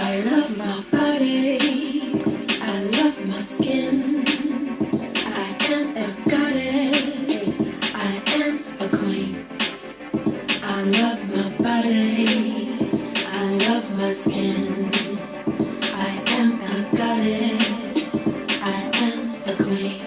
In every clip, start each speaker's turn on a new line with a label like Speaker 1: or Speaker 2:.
Speaker 1: I love my body, I love my skin. I am a goddess, I am a queen. I love my body, I love my skin. I am a goddess, I am a queen.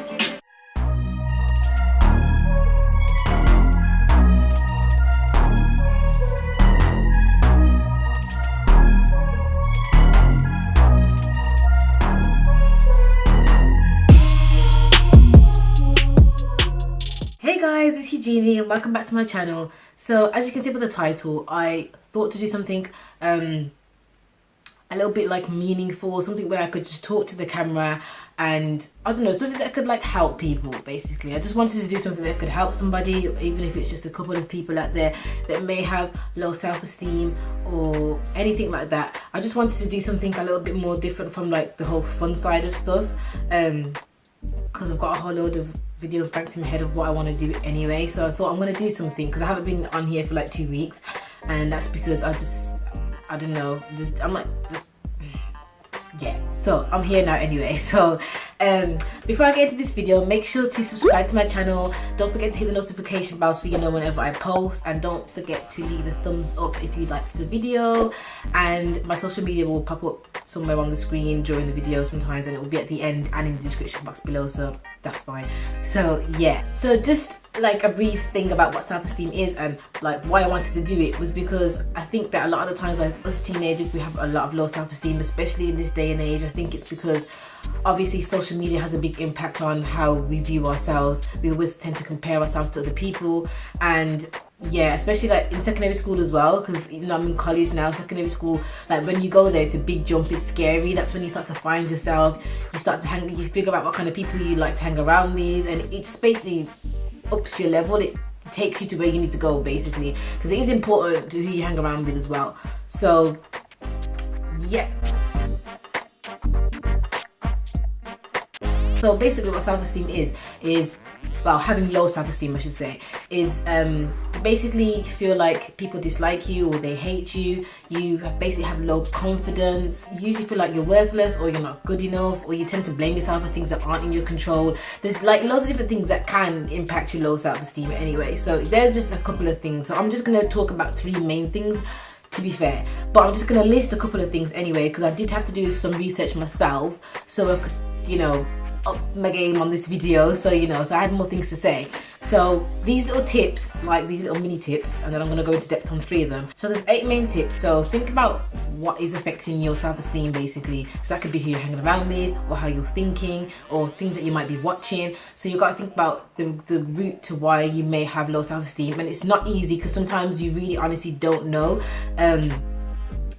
Speaker 2: Hey guys, it's Eugenie and welcome back to my channel. So as you can see by the title, I thought to do something a little bit like meaningful, something where I could just talk to the camera and I don't know, something that could like help people basically. I just wanted to do something that could help somebody, even if it's just a couple of people out there that may have low self-esteem or anything like that. I just wanted to do something a little bit more different from like the whole fun side of stuff, because I've got a whole load of videos banked in my head of what I want to do anyway. So I thought I'm going to do something because I haven't been on here for like 2 weeks, and that's because I don't know, I'm like just yeah, so I'm here now anyway. So before I get into this video, make sure to subscribe to my channel. Don't forget to hit the notification bell so you know whenever I post, and don't forget to leave a thumbs up if you liked the video. And my social media will pop up somewhere on the screen during the video sometimes, and it will be at the end and in the description box below, so that's fine. So yeah, so just like a brief thing about what self-esteem is and like why I wanted to do it was because I think that a lot of the times as us teenagers we have a lot of low self-esteem, especially in this day and age. I think it's because obviously social media has a big impact on how we view ourselves. We always tend to compare ourselves to other people, and yeah, especially like in secondary school as well, because even though I'm in college now, secondary school, like when you go there it's a big jump, it's scary. That's when you start to find yourself, you start to you figure out what kind of people you like to hang around with, and it's basically ups your level. It takes you to where you need to go basically, because it is important to who you hang around with as well. So yeah, so basically what self-esteem is well, having low self-esteem I should say, is basically feel like people dislike you or they hate you. You basically have low confidence. You usually feel like you're worthless or you're not good enough, or you tend to blame yourself for things that aren't in your control. There's like loads of different things that can impact your low self-esteem anyway. So there's just a couple of things. So I'm just going to talk about 3 main things, to be fair, but I'm just going to list a couple of things anyway, because I did have to do some research myself so I could, you know, up my game on this video, so you know, so I had more things to say. So these little tips, like these little mini tips, and then I'm going to go into depth on 3 of them. So there's 8 main tips. So think about what is affecting your self-esteem basically. So that could be who you're hanging around with, or how you're thinking, or things that you might be watching. So you've got to think about the root to why you may have low self-esteem, and it's not easy because sometimes you really honestly don't know.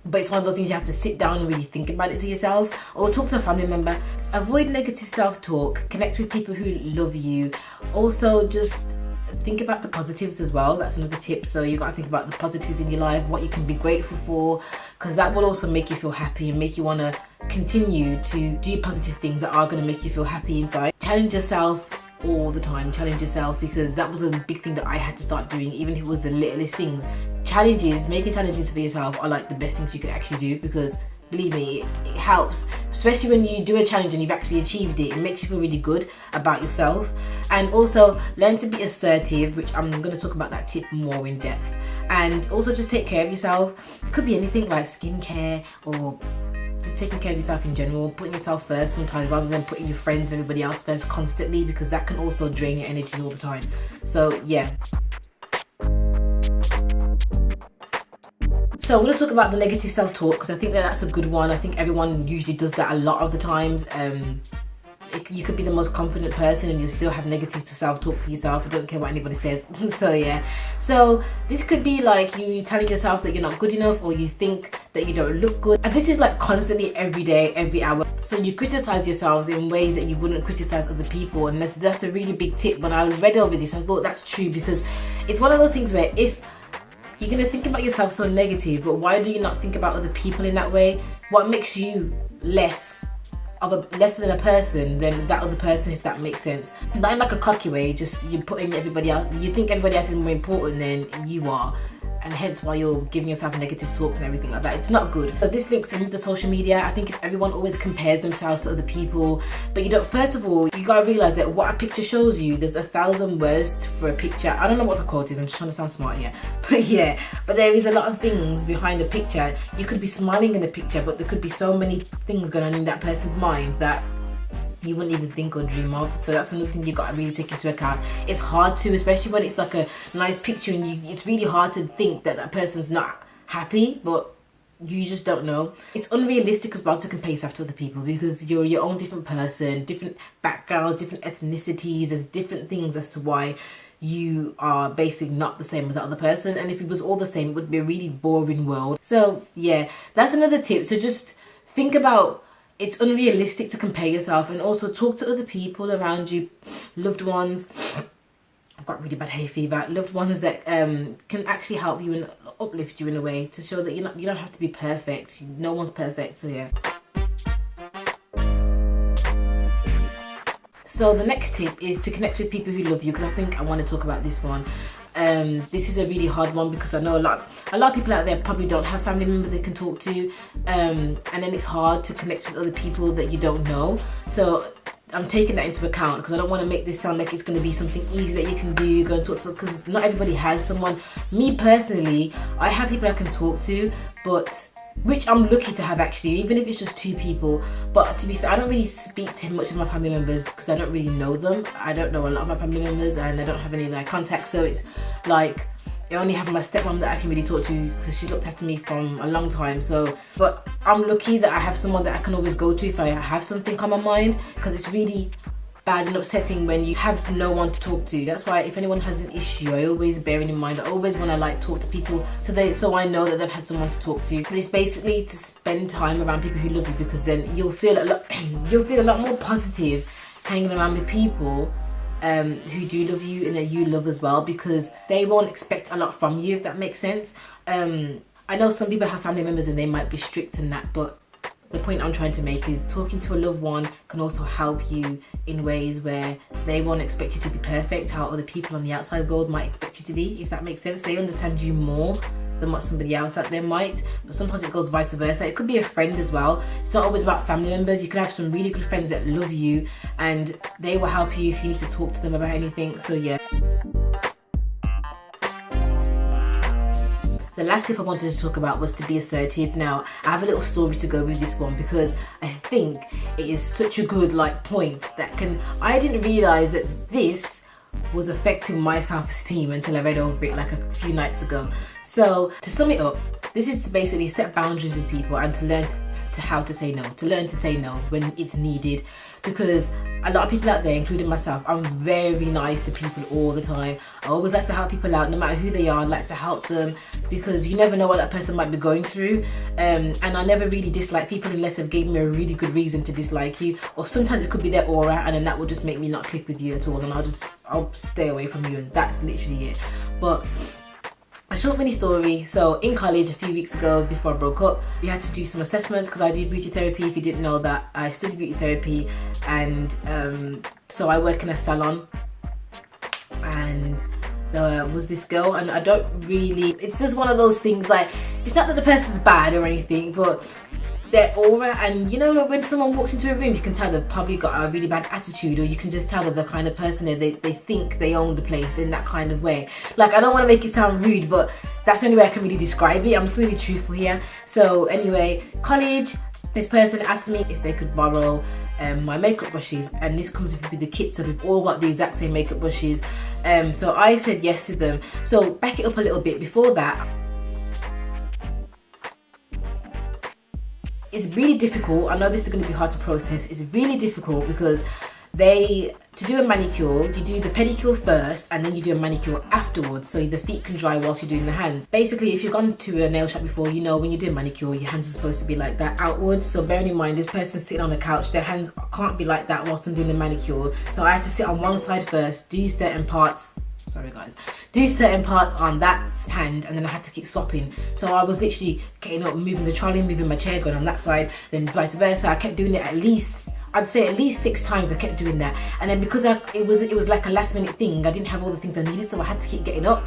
Speaker 2: But it's one of those things you have to sit down and really think about it to yourself, or talk to a family member. Avoid negative self-talk. Connect with people who love you. Also, just think about the positives as well. That's another tip. So you got to think about the positives in your life, what you can be grateful for, because that will also make you feel happy and make you want to continue to do positive things that are going to make you feel happy inside. Challenge yourself all the time. Challenge yourself, because that was a big thing that I had to start doing, even if it was the littlest things. Challenges, making challenges for yourself are like the best things you could actually do, because believe me, it helps, especially when you do a challenge and you've actually achieved it. It makes you feel really good about yourself. And also learn to be assertive, which I'm going to talk about that tip more in depth. And also just take care of yourself. It could be anything like skincare, or just taking care of yourself in general, putting yourself first sometimes rather than putting your friends and everybody else first constantly, because that can also drain your energy all the time. So yeah. So I'm going to talk about the negative self-talk, because I think that that's a good one. I think everyone usually does that a lot of the times. You could be the most confident person and you still have negative self-talk to yourself. I don't care what anybody says. So yeah, so this could be like you telling yourself that you're not good enough, or you think that you don't look good, and this is like constantly, every day, every hour. So you criticize yourselves in ways that you wouldn't criticize other people, and that's a really big tip. When I read over this, I thought that's true, because it's one of those things where if you're going to think about yourself so negative, but why do you not think about other people in that way? What makes you less than a person than that other person, if that makes sense? Not in like a cocky way, just you putting everybody else, you think everybody else is more important than you are, and hence why you're giving yourself negative talks and everything like that. It's not good. But this links in with the social media. I think if everyone always compares themselves to other people, but you don't. First of all, you gotta realize that what a picture shows you, there's 1,000 words for a picture. I don't know what the quote is, I'm just trying to sound smart here, but yeah, but there is a lot of things behind the picture. You could be smiling in the picture, but there could be so many things going on in that person's mind that you wouldn't even think or dream of. So that's another thing you got to really take into account. It's hard to, especially when it's like a nice picture, and it's really hard to think that that person's not happy, but you just don't know. It's unrealistic as well to compare yourself to other people, because you're your own different person, different backgrounds, different ethnicities. There's different things as to why you are basically not the same as that other person. And if it was all the same, it would be a really boring world. So yeah, that's another tip. So just think about, it's unrealistic to compare yourself, and also talk to other people around you, loved ones. I've got really bad hay fever. Loved ones that can actually help you and uplift you in a way, to show that you don't have to be perfect. No one's perfect. So yeah. So the next tip is to connect with people who love you, because I think I want to talk about this one. This is a really hard one, because I know a lot of people out there probably don't have family members they can talk to, and then it's hard to connect with other people that you don't know. So I'm taking that into account, because I don't want to make this sound like it's going to be something easy that you can do, go and talk to, because not everybody has someone. Me personally, I have people I can talk to, but which I'm lucky to have actually, even if it's just 2 people. But to be fair, I don't really speak to much of my family members, because I don't really know them. I don't know a lot of my family members, and I don't have any of their contacts. So it's like, I only have my stepmom that I can really talk to, because she's looked after me from a long time. So, but I'm lucky that I have someone that I can always go to if I have something on my mind, because it's really bad and upsetting when you have no one to talk to. That's why if anyone has an issue, I always bear it in mind. I always want to like talk to people so I know that they've had someone to talk to. And it's basically to spend time around people who love you, because then you'll feel a lot more positive hanging around with people who do love you and that you love as well, because they won't expect a lot from you, if that makes sense. I know some people have family members and they might be strict in that, but the point I'm trying to make is talking to a loved one can also help you in ways where they won't expect you to be perfect, how other people on the outside world might expect you to be, if that makes sense. They understand you more than what somebody else out there might, but sometimes it goes vice versa. It could be a friend as well. It's not always about family members. You could have some really good friends that love you, and they will help you if you need to talk to them about anything. So yeah. The last tip I wanted to talk about was to be assertive. Now, I have a little story to go with this one, because I think it is such a good point that I didn't realise that this was affecting my self-esteem until I read over it like a few nights ago. So to sum it up, this is to basically set boundaries with people and to learn how to say no, when it's needed, because a lot of people out there, including myself, I'm very nice to people all the time. I always like to help people out, no matter who they are. I like to help them, because you never know what that person might be going through. And I never really dislike people unless they've given me a really good reason to dislike you, or sometimes it could be their aura, and then that will just make me not click with you at all, and I'll stay away from you, and that's literally it. But a short mini story. So in college a few weeks ago, before I broke up, we had to do some assessments, because I do beauty therapy. If you didn't know that, I study beauty therapy, and so I work in a salon, and there was this girl, and I don't really, it's just one of those things, like, it's not that the person's bad or anything, but their aura, and you know, when someone walks into a room, you can tell they've probably got a really bad attitude, or you can just tell that the kind of person they think they own the place in that kind of way. Like, I don't want to make it sound rude, but that's the only way I can really describe it. I'm just going to be truthful here. So anyway, college, this person asked me if they could borrow my makeup brushes, and this comes with the kit, so we've all got the exact same makeup brushes. So I said yes to them. So back it up a little bit. Before that, it's really difficult. I know this is going to be hard to process. It's really difficult because to do a manicure, you do the pedicure first and then you do a manicure afterwards, so the feet can dry whilst you're doing the hands. Basically, if you've gone to a nail shop before, you know when you do a manicure, your hands are supposed to be like that outwards. So bearing in mind, this person's sitting on a couch, their hands can't be like that whilst I'm doing the manicure. So I have to sit on one side first, do certain parts, do certain parts on that hand, and then I had to keep swapping. So I was literally getting up, moving the trolley, moving my chair, going on that side, then vice versa. I kept doing it I'd say at least 6 times I kept doing that. And then because it was like a last minute thing, I didn't have all the things I needed, so I had to keep getting up.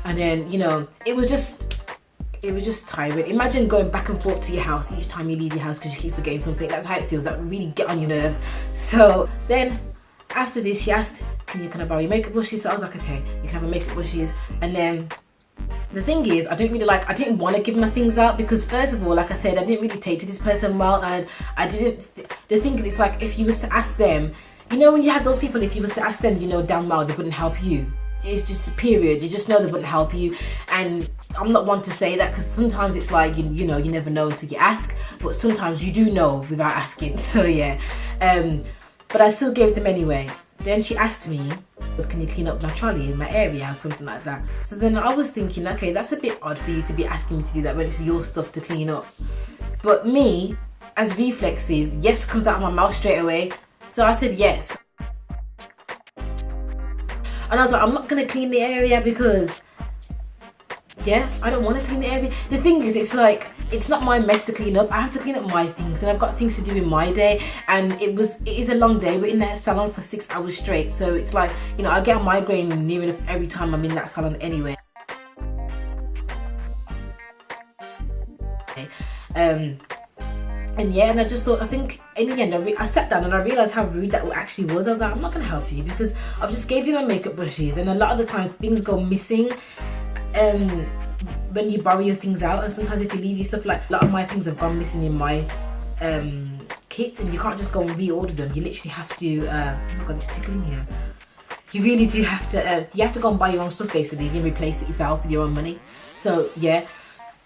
Speaker 2: And then, you know, it was just tiring. Imagine going back and forth to your house each time you leave your house because you keep forgetting something. That's how it feels. That really get on your nerves. So then after this, she asked, can I borrow your makeup brushes? So I was like, okay, you can have my makeup brushes. And then the thing is, I didn't want to give my things out because first of all, like I said, I didn't really take to this person well, and the thing is, it's like if you was to ask them, you know, when you have those people, if you was to ask them, you know damn well they wouldn't help you. It's just period. You just know they wouldn't help you. And I'm not one to say that because sometimes it's like, you know, you never know until you ask, but sometimes you do know without asking. So yeah, but I still gave them anyway. Then she asked me, can you clean up my trolley in my area or something like that? So then I was thinking, okay, that's a bit odd for you to be asking me to do that when it's your stuff to clean up. But me, as reflexes, yes comes out of my mouth straight away. So I said yes. And I was like, I'm not gonna clean the area because, yeah, I don't want to clean the area. The thing is, it's like, it's not my mess to clean up. I have to clean up my things, and I've got things to do in my day. And it is a long day. We're in that salon for 6 hours straight. So it's like, you know, I get a migraine near enough every time I'm in that salon anyway. And yeah, and I just thought, I think in the end, I sat down and I realised how rude that actually was. I was like, I'm not going to help you because I've just gave you my makeup brushes, and a lot of the times things go missing when you borrow your things out. And sometimes if you leave your stuff, like a lot of my things have gone missing in my kit, and you can't just go and reorder them. You literally have to, oh my god, it's tickling here. You really do have to, you have to go and buy your own stuff basically and replace it yourself with your own money. So yeah.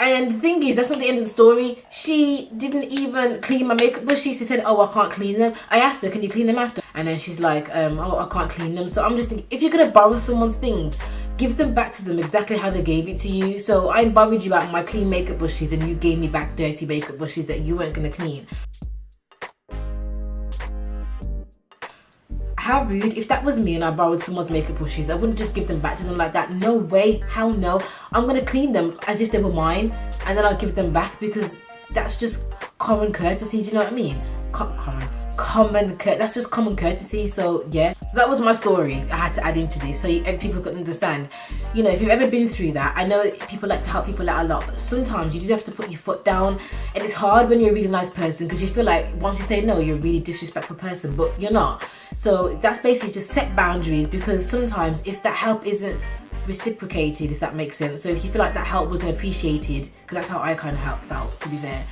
Speaker 2: And the thing is, that's not the end of the story. She didn't even clean my makeup brushes. She said, oh, I can't clean them. I asked her, can you clean them after? And then she's like, oh, I can't clean them. So I'm just thinking, if you're going to borrow someone's things, give them back to them exactly how they gave it to you. So I borrowed you out my clean makeup brushes and you gave me back dirty makeup brushes that you weren't going to clean. How rude. If that was me and I borrowed someone's makeup brushes, I wouldn't just give them back to them like that. No way, hell no. I'm gonna clean them as if they were mine, and then I'll give them back because that's just common courtesy. Do you know what I mean? That's just common courtesy. So yeah, so that was my story. I had to add into this so people could understand. You know, if you've ever been through that, I know people like to help people out a lot, but sometimes you do have to put your foot down, and it's hard when you're a really nice person because you feel like once you say no, you're a really disrespectful person, but you're not. So that's basically just set boundaries, because sometimes if that help isn't reciprocated, if that makes sense, so if you feel like that help wasn't appreciated, because that's how I kind of felt, to be fair,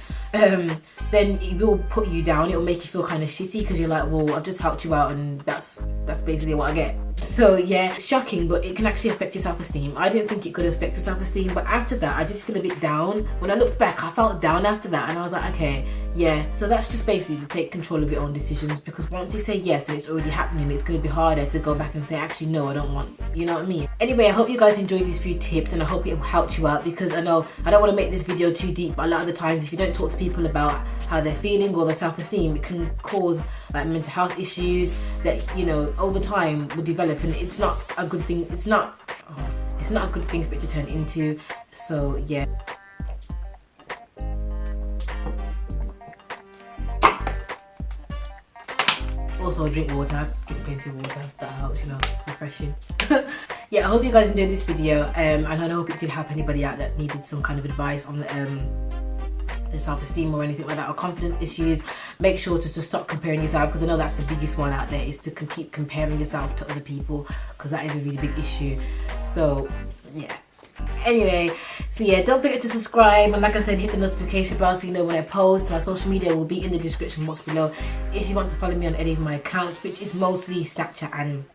Speaker 2: then it will put you down. It will make you feel kind of shitty because you're like, well, I've just helped you out and that's basically what I get. So yeah, it's shocking, but it can actually affect your self-esteem. I didn't think it could affect your self-esteem, but after that I just feel a bit down. When I looked back, I felt down after that, and I was like, okay, yeah. So that's just basically to take control of your own decisions, because once you say yes and it's already happening, it's going to be harder to go back and say, actually no, I don't want, you know what I mean? Anyway, I hope you guys enjoyed these few tips, and I hope it helped you out, because I know I don't want to make this video too deep, but a lot of the times if you don't talk to people about how they're feeling or their self-esteem, it can cause like mental health issues that, you know, over time will develop, and it's not a good thing. It's not a good thing for it to turn into. So yeah. Also drink water, get plenty of water, that helps, you know, refreshing. Yeah, I hope you guys enjoyed this video, and I hope it did help anybody out that needed some kind of advice on the self-esteem or anything like that, or confidence issues. Make sure to just stop comparing yourself, because I know that's the biggest one out there, is to keep comparing yourself to other people, because that is a really big issue. So yeah, anyway, so yeah, don't forget to subscribe, and like I said, hit the notification bell so you know when I post. My social media will be in the description box below if you want to follow me on any of my accounts, which is mostly Snapchat and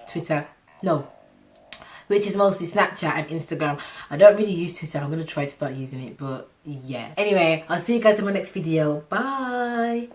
Speaker 2: Twitter. No, which is mostly Snapchat and Instagram. I don't really use Twitter. I'm going to try to start using it, but yeah. Anyway, I'll see you guys in my next video. Bye.